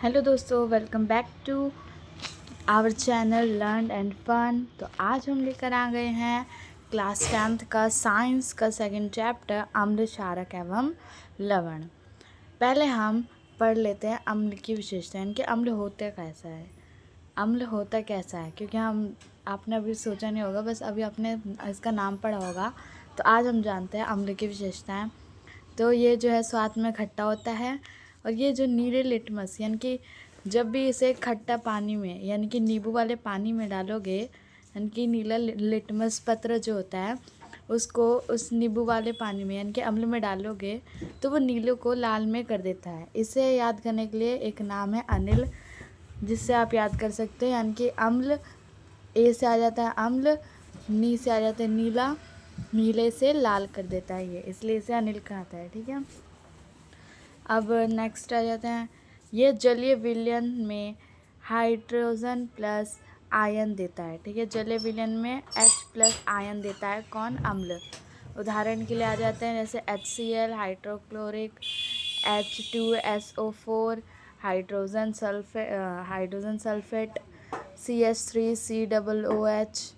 Hello दोस्तों, welcome back to our channel learn and fun. तो आज हम लेकर आ गए हैं क्लास 10th का साइंस का सेकंड चैप्टर अम्ल, क्षारक एवं लवण। पहले हम पढ़ लेते हैं अम्ल की विशेषताएं कि अम्ल होता कैसा है। अम्ल होता कैसा है क्योंकि आपने अभी सोचा नहीं होगा, बस अभी आपने इसका नाम पढ़ा होगा। तो आज हम जानते हैं अम्ल की विशेषताएं। तो ये जो है स्वाद में खट्टा होता है, और ये जो नीले लिटमस यानी कि जब भी इसे खट्टा पानी में यानी कि नींबू वाले पानी में डालोगे, यानी कि नीला लिटमस पत्र जो होता है उसको उस नींबू वाले पानी में यानी कि अम्ल में डालोगे तो वो नीले को लाल में कर देता है। इसे याद करने के लिए एक नाम है अनिल, जिससे आप याद कर सकते हैं। यानी कि अम्ल, ए से आ जाता है अम्ल, नी से आ जाता है नीला, नीले से लाल कर देता है ये, इसलिए इसे अनिल कहता है। ठीक है, अब नेक्स्ट आ जाते हैं। ये जलीय विलयन में हाइड्रोजन प्लस आयन देता है। ठीक है, जलीय विलयन में H प्लस आयन देता है कौन? अम्ल। उदाहरण के लिए आ जाते हैं जैसे HCl, hydrochloric, H2SO4, hydrogen sulphate, CH3COOH,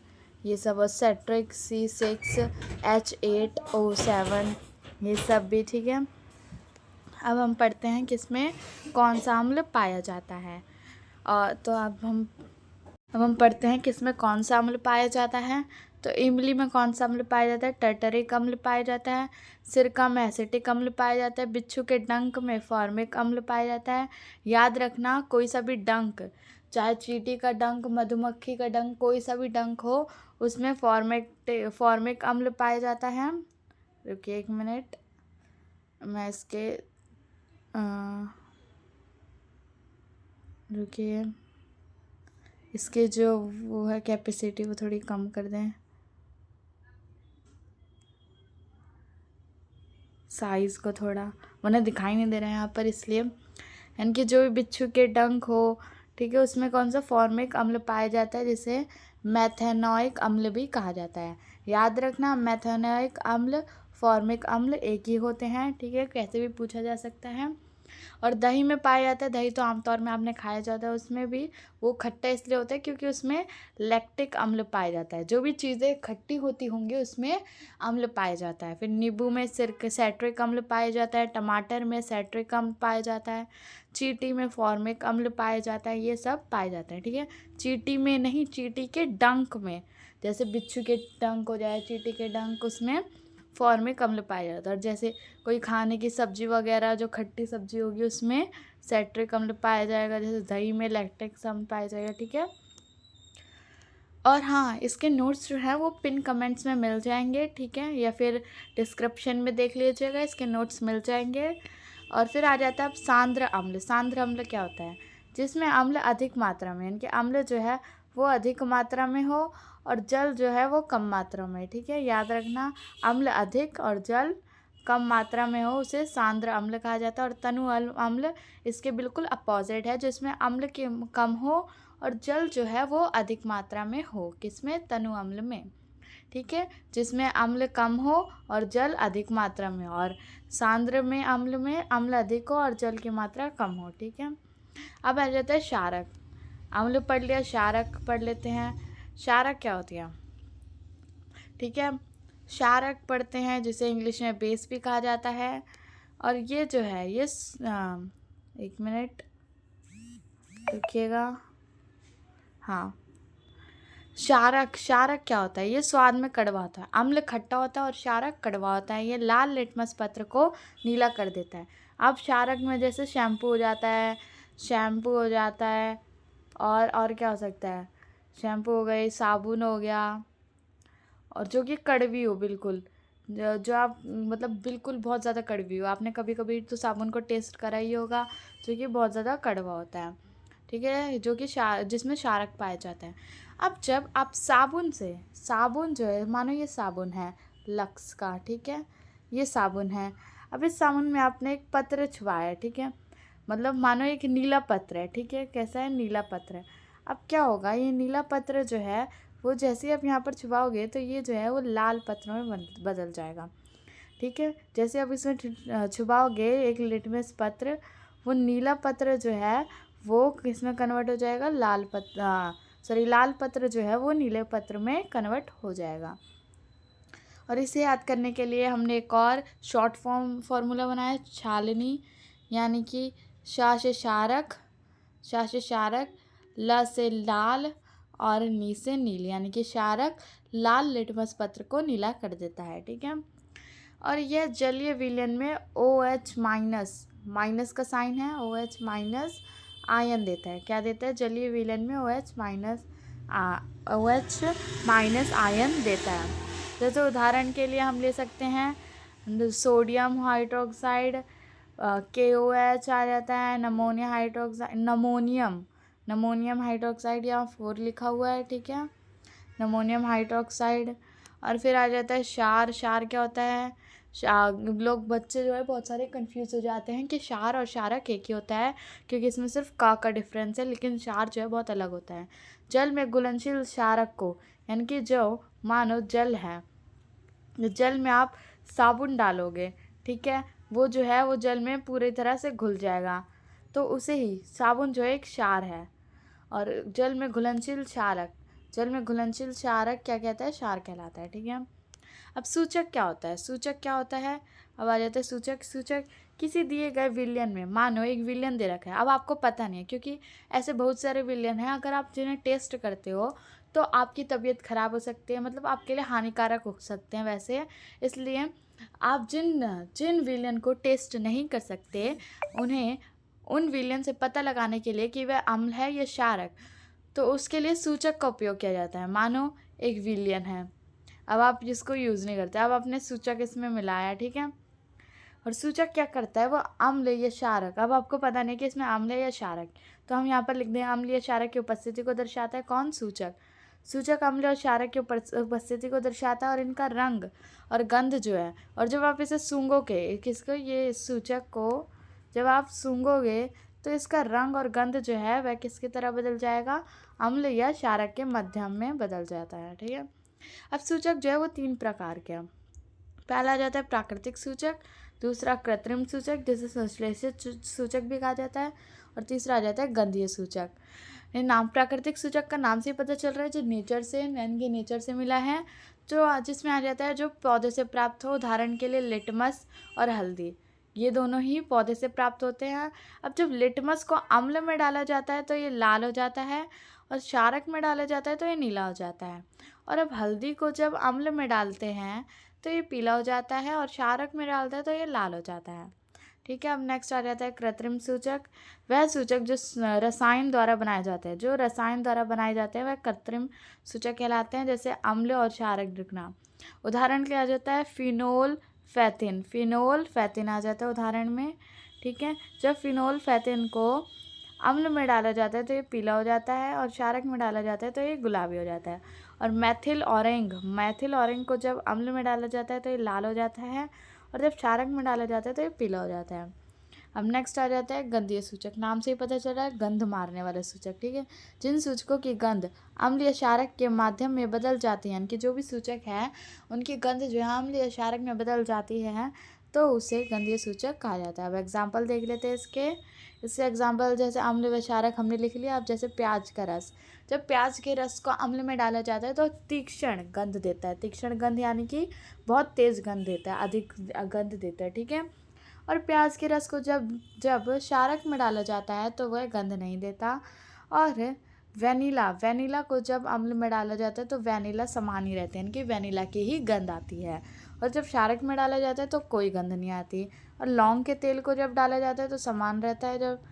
ये सब, और सेट्रिक C6H8O7, ये सब भी। ठीक है, अब हम पढ़ते हैं कि इसमें कौन सा अम्ल पाया जाता है। तो अब हम पढ़ते हैं कि इसमें कौन सा अम्ल पाया जाता है। तो इमली में कौन सा अम्ल पाया जाता है? टर्टरिक अम्ल पाया जाता है। सिरका में एसिटिक अम्ल पाया जाता है। बिच्छू के डंक में फॉर्मिक अम्ल पाया जाता है। याद रखना, कोई सा भी डंक, चाहे चींटी का डंक, मधुमक्खी का डंक, कोई सा भी डंक हो, उसमें फॉर्मिक अम्ल पाया जाता है। रुकिए एक मिनट, मैं इसके रुकिए, इसके जो वो है कैपेसिटी वो थोड़ी कम कर दें, साइज़ को थोड़ा, उन्हें दिखाई नहीं दे रहा है यहाँ पर, इसलिए। यानी कि जो भी बिच्छू के डंक हो, ठीक है, उसमें कौन सा फॉर्मिक अम्ल पाया जाता है, जिसे मेथेनोइक अम्ल भी कहा जाता है। याद रखना, मेथेनोइक अम्ल, फॉर्मिक अम्ल एक ही होते हैं। ठीक है, कैसे भी पूछा जा सकता है। और दही में पाया जाता है। दही तो आमतौर में आपने खाया जाता है, उसमें भी वो खट्टा इसलिए होता है क्योंकि उसमें लैक्टिक अम्ल पाया जाता है। जो भी चीज़ें खट्टी होती होंगी उसमें अम्ल पाया जाता है। फिर नींबू में सेट्रिक अम्ल पाया जाता है। टमाटर में सेट्रिक अम्ल पाया जाता है। चींटी में फॉर्मिक अम्ल पाया जाता है। ये सब पाए जाते हैं। ठीक है, चींटी में नहीं, चींटी के डंक में, जैसे बिच्छू के डंक हो जाए, चींटी के डंक, उसमें फॉर्मिक अम्ल पाया जाता है। और जैसे कोई खाने की सब्जी वगैरह जो खट्टी सब्जी होगी उसमें सेट्रिक अम्ल पाया जाएगा, जैसे दही में लैक्टिक अम्ल पाया जाएगा। ठीक है, और हाँ, इसके नोट्स जो है वो पिन कमेंट्स में मिल जाएंगे। ठीक है, या फिर डिस्क्रिप्शन में देख लीजिएगा, इसके नोट्स मिल जाएंगे। और फिर आ जाता है अब सांद्र अम्ल। सांद्र अम्ल क्या होता है? जिसमें अम्ल अधिक मात्रा में, यानी कि अम्ल जो है वो अधिक मात्रा में हो और जल जो है वो कम मात्रा में। ठीक है, याद रखना, अम्ल अधिक और जल कम मात्रा में हो उसे सांद्र अम्ल कहा जाता है। और तनु अम्ल इसके बिल्कुल अपोजिट है, जिसमें अम्ल के कम हो और जल जो है वो अधिक मात्रा में हो। किसमें? तनु अम्ल में। ठीक है, जिसमें अम्ल कम हो और जल अधिक मात्रा में, और सांद्र में अम्ल अधिक हो और जल की मात्रा कम हो। ठीक है, अब आ जाता है क्षारक। अम्ल पढ़ लिया, क्षारक पढ़ लेते हैं। क्षारक क्या होती है? ठीक है, क्षारक पढ़ते हैं जिसे इंग्लिश में बेस भी कहा जाता है। और ये जो है ये एक मिनट रुकिएगा, हाँ, क्षारक, क्षारक क्या होता है? ये स्वाद में कड़वा होता है। अम्ल खट्टा होता है और क्षारक कड़वा होता है। ये लाल लिटमस पत्र को नीला कर देता है। अब क्षारक में जैसे शैम्पू हो जाता है, शैम्पू हो जाता है, और क्या हो सकता है? शैम्पू हो गई, साबुन हो गया, और जो कि कड़वी हो बिल्कुल, जो आप मतलब बिल्कुल बहुत ज़्यादा कड़वी हो। आपने कभी कभी तो साबुन को टेस्ट करा ही होगा, जो कि बहुत ज़्यादा कड़वा होता है। ठीक है, जो कि जिसमें क्षारक पाया जाता है। अब जब आप साबुन जो है, मानो ये साबुन है लक्स का, ठीक है, ये साबुन है। अब इस साबुन में आपने एक पत्र छुआया, ठीक है, मतलब मानो एक नीला पत्र है। ठीक है, कैसा है? नीला पत्र है। अब क्या होगा, ये नीला पत्र जो है वो जैसे ही आप यहाँ पर छुपाओगे तो ये जो है वो लाल पत्रों में बदल जाएगा। ठीक है, जैसे आप इसमें छुपाओगे एक लिटमस पत्र, वो नीला पत्र जो है वो किस में कन्वर्ट हो जाएगा, लाल पत्र जो है वो नीले पत्र में कन्वर्ट हो जाएगा। और इसे याद करने के लिए हमने एक और शॉर्ट फॉर्मूला बनाया, छालनी, यानी कि शा से क्षारक, ल से लाल और नी से नील, यानी कि क्षारक लाल लिटमस पत्र को नीला कर देता है। ठीक है। और यह जलीय विलयन में OH माइनस का साइन है, OH माइनस आयन देता है। क्या देता है, जलीय विलयन में OH माइनस आयन देता है। जैसे उदाहरण के लिए हम ले सकते हैं सोडियम हाइड्रोक्साइड, KOH आ जाता है, नमोनियम हाइड्रोक्साइड यहाँ 4 लिखा हुआ है। ठीक है, नमोनियम हाइड्रोक्साइड। और फिर आ जाता है क्षार क्या होता है, लोग बच्चे जो है बहुत सारे कंफ्यूज हो जाते हैं कि क्षार और क्षारक एक ही होता है, क्योंकि इसमें सिर्फ का डिफरेंस है, लेकिन क्षार जो है बहुत अलग होता है। जल में घुलनशील क्षारक को, यानी कि जो मानो जल है, जल में आप साबुन डालोगे, ठीक है, वो जो है वो जल में पूरी तरह से घुल जाएगा, तो उसे ही साबुन जो है एक क्षार है। और जल में घुलनशील क्षारक क्या कहता है, क्षार कहलाता है। ठीक है। अब सूचक क्या होता है, अब आ जाता है सूचक किसी दिए गए विलयन में, मानो एक विलयन दे रखा है, अब आपको पता नहीं है, क्योंकि ऐसे बहुत सारे विलयन हैं, अगर आप जिन्हें टेस्ट करते हो तो आपकी तबीयत खराब हो सकती है, मतलब आपके लिए हानिकारक हो सकते हैं वैसे, इसलिए आप जिन विलयन को टेस्ट नहीं कर सकते, उन्हें उन विलयन से पता लगाने के लिए कि वह अम्ल है या क्षारक, तो उसके लिए सूचक का उपयोग किया जाता है। मानो एक विलयन है, अब आप जिसको यूज़ नहीं करते, अब आपने सूचक इसमें मिलाया, ठीक है, और सूचक क्या करता है, वो अम्ल या क्षारक, अब आपको पता नहीं कि इसमें अम्ल है या क्षारक, तो हम यहाँ पर लिख दें अम्ल या क्षारक की उपस्थिति को दर्शाता है। कौन, सूचक अम्ल और क्षारक की उपस्थिति को दर्शाता है, और इनका रंग और गंध जो है, और जब आप इसे सूंघोगे, ये सूचक को जब आप सूंघोगे तो इसका रंग और गंध जो है वह किसकी तरह बदल जाएगा, अम्ल या क्षारक के मध्यम में बदल जाता है। ठीक है। अब सूचक जो है वो 3 प्रकार के हैं। पहला आ जाता है प्राकृतिक सूचक, दूसरा कृत्रिम सूचक जिसे संश्लेषित सूचक भी कहा जाता है, और तीसरा आ जाता है गंधीय सूचक। नाम प्राकृतिक सूचक का नाम से ही पता चल रहा है, जो नेचर से मिला है, जो जिसमें आ जाता है जो पौधे से प्राप्त हो, उदाहरण के लिए लिटमस और हल्दी, ये दोनों ही पौधे से प्राप्त होते हैं। अब जब लिटमस को अम्ल में डाला जाता है तो ये लाल हो जाता है, और क्षारक में डाला जाता है तो ये नीला हो जाता है। और अब हल्दी को जब अम्ल में डालते हैं तो ये पीला हो जाता है, और क्षारक में डालते हैं तो ये लाल हो जाता है। ठीक है। अब नेक्स्ट आ जाता है कृत्रिम सूचक, वह सूचक जो रसायन द्वारा बनाए जाते हैं, वह कृत्रिम सूचक कहलाते हैं, जैसे अम्ल और क्षारक दिखना। उदाहरण क्या आ जाता है, फिनोल फैथिन आ जाता है उदाहरण में। ठीक है। जब फिनोल फैथिन को अम्ल में डाला जाता है तो ये पीला हो जाता है, और क्षारक में डाला जाता है तो ये गुलाबी हो जाता है। और मैथिल ऑरेंज को जब अम्ल में डाला जाता है तो ये लाल हो जाता है, और जब क्षारक में डाला जाता है तो ये पीला हो जाता है। अब नेक्स्ट आ जाता है गंधीय सूचक, नाम से ही पता चल रहा है गंध मारने वाले सूचक। ठीक है। जिन सूचकों की गंध अम्ल या क्षारक के माध्यम में बदल जाती है, यानी कि जो भी सूचक है उनकी गंध जो है अम्ल या क्षारक में बदल जाती है, तो उसे गंधीय सूचक कहा जाता है। अब एग्जाम्पल देख लेते हैं इससे एग्जाम्पल, जैसे अम्ल व क्षारक हमने लिख लिया। अब जैसे प्याज का रस, जब प्याज के रस को अम्ल में डाला जाता है तो तीक्ष्ण गंध देता है, तीक्ष्ण गंध यानी कि बहुत तेज़ गंध देता है, अधिक गंध देता है। ठीक है। और प्याज के रस को जब क्षारक में डाला जाता है तो वह गंध नहीं देता। और वेनिला को जब अम्ल में डाला जाता है तो वेनिला समान ही रहते हैं, यानी कि वेनिला की ही गंध आती है, और जब क्षारक में डाला जाता है तो कोई गंध नहीं आती। और लौंग के तेल को जब डाला जाता है तो समान रहता है, जब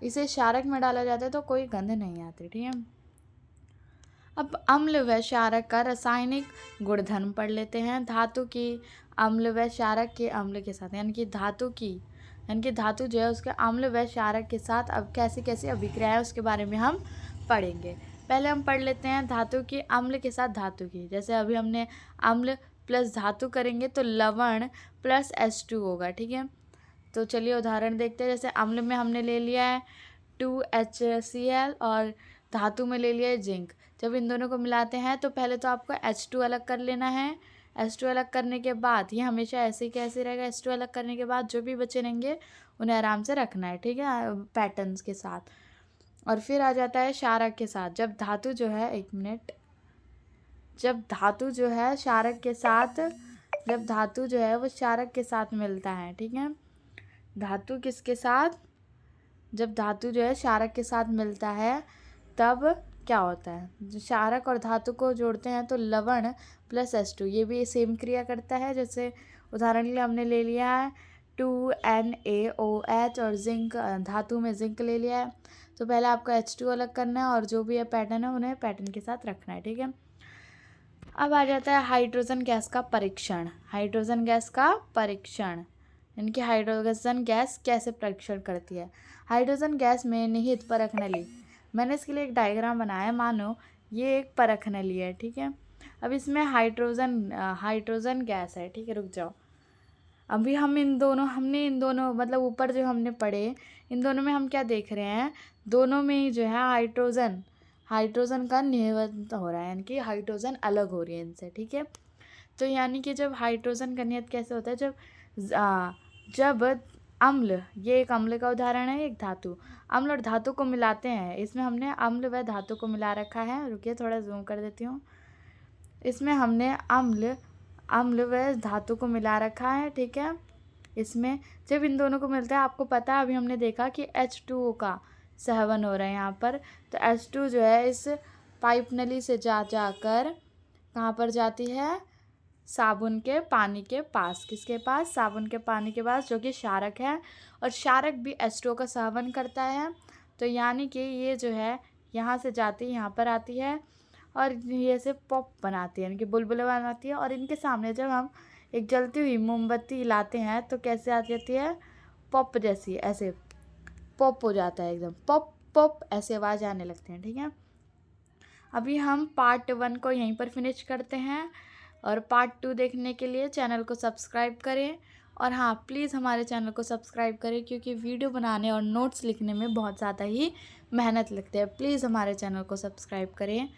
इसे क्षारक में डाला जाता है तो कोई गंध नहीं आती। ठीक है। अब अम्ल व क्षारक का रासायनिक गुणधर्म पढ़ लेते हैं। धातु की अम्ल व क्षारक के अम्ल के साथ, यानी कि धातु जो है उसके अम्ल व क्षारक के साथ अब कैसी कैसी अभिक्रिया है उसके बारे में हम पढ़ेंगे। पहले हम पढ़ लेते हैं धातु की अम्ल के साथ धातु की। जैसे अभी हमने अम्ल प्लस धातु करेंगे तो लवण प्लस H2 होगा। ठीक है। तो चलिए उदाहरण देखते हैं। जैसे अम्ल में हमने ले लिया है 2HCl और धातु में ले लिया है जिंक। जब इन दोनों को मिलाते हैं तो पहले तो आपको H2 अलग कर लेना है। H2 अलग करने के बाद ये हमेशा ऐसे ही कैसे रहेगा, H2 अलग करने के बाद जो भी बचे रहेंगे उन्हें आराम से रखना है। ठीक है, पैटर्न्स के साथ। और फिर आ जाता है क्षारक के साथ। जब धातु जो है, एक मिनट, जब धातु जो है क्षारक के साथ, जब धातु जो है वो क्षारक के साथ मिलता है, ठीक है, धातु किसके साथ, जब धातु जो है क्षारक के साथ मिलता है तब क्या होता है, जो क्षारक और धातु को जोड़ते हैं तो लवण प्लस H2, ये भी सेम क्रिया करता है। जैसे उदाहरण के लिए हमने ले लिया है 2NaOH और जिंक, धातु में जिंक ले लिया है, तो पहले आपको H2 अलग करना है और जो भी है पैटर्न है उन्हें पैटर्न के साथ रखना है, ठीक है। अब आ जाता है हाइड्रोजन गैस का परीक्षण। हाइड्रोजन गैस का परीक्षण, इनकी हाइड्रोजन गैस कैसे परीक्षण करती है। हाइड्रोजन गैस में निहित परख नली, मैंने इसके लिए एक डायग्राम बनाया है, मानो ये एक परख नली है, ठीक है। अब इसमें हाइड्रोजन गैस है, ठीक है, रुक जाओ। अभी हमने इन दोनों मतलब ऊपर जो हमने पढ़े, इन दोनों में हम क्या देख रहे हैं, दोनों में ही जो है हाइड्रोजन का निहित हो रहा है, यानी कि हाइड्रोजन अलग हो रही है इनसे, ठीक है। तो यानी कि जब हाइड्रोजन का निहित कैसे होता है, जब अम्ल, ये एक अम्ल का उदाहरण है, एक धातु, अम्ल और धातु को मिलाते हैं, इसमें हमने अम्ल व धातु को मिला रखा है, रुकिए थोड़ा जूम कर देती हूँ, इसमें हमने अम्ल व धातु को मिला रखा है, ठीक है। इसमें जब इन दोनों को मिलता है, आपको पता है अभी हमने देखा कि H2O का सहवन हो रहा है यहाँ पर, तो H2 जो है इस पाइप नली से जाकर कहाँ पर जाती है, साबुन के पानी के पास। किसके पास, साबुन के पानी के पास, जो कि क्षारक है, और क्षारक भी H2O का सहवन करता है। तो यानी कि ये जो है यहाँ से जाती है, यहाँ पर आती है और ये से पॉप बनाती है, यानी कि बुलबुले बनाती है। और इनके सामने जब हम एक जलती हुई मोमबत्ती लाते हैं तो कैसे आ जाती है, पॉप जैसी, ऐसे पॉप हो जाता है, एकदम पॉप पॉप ऐसे आवाज़ आने लगते हैं, ठीक है। अभी हम पार्ट 1 को यहीं पर फिनिश करते हैं, और पार्ट 2 देखने के लिए चैनल को सब्सक्राइब करें। और हाँ, प्लीज़ हमारे चैनल को सब्सक्राइब करें, क्योंकि वीडियो बनाने और नोट्स लिखने में बहुत ज़्यादा ही मेहनत लगती है। प्लीज़ हमारे चैनल को सब्सक्राइब करें।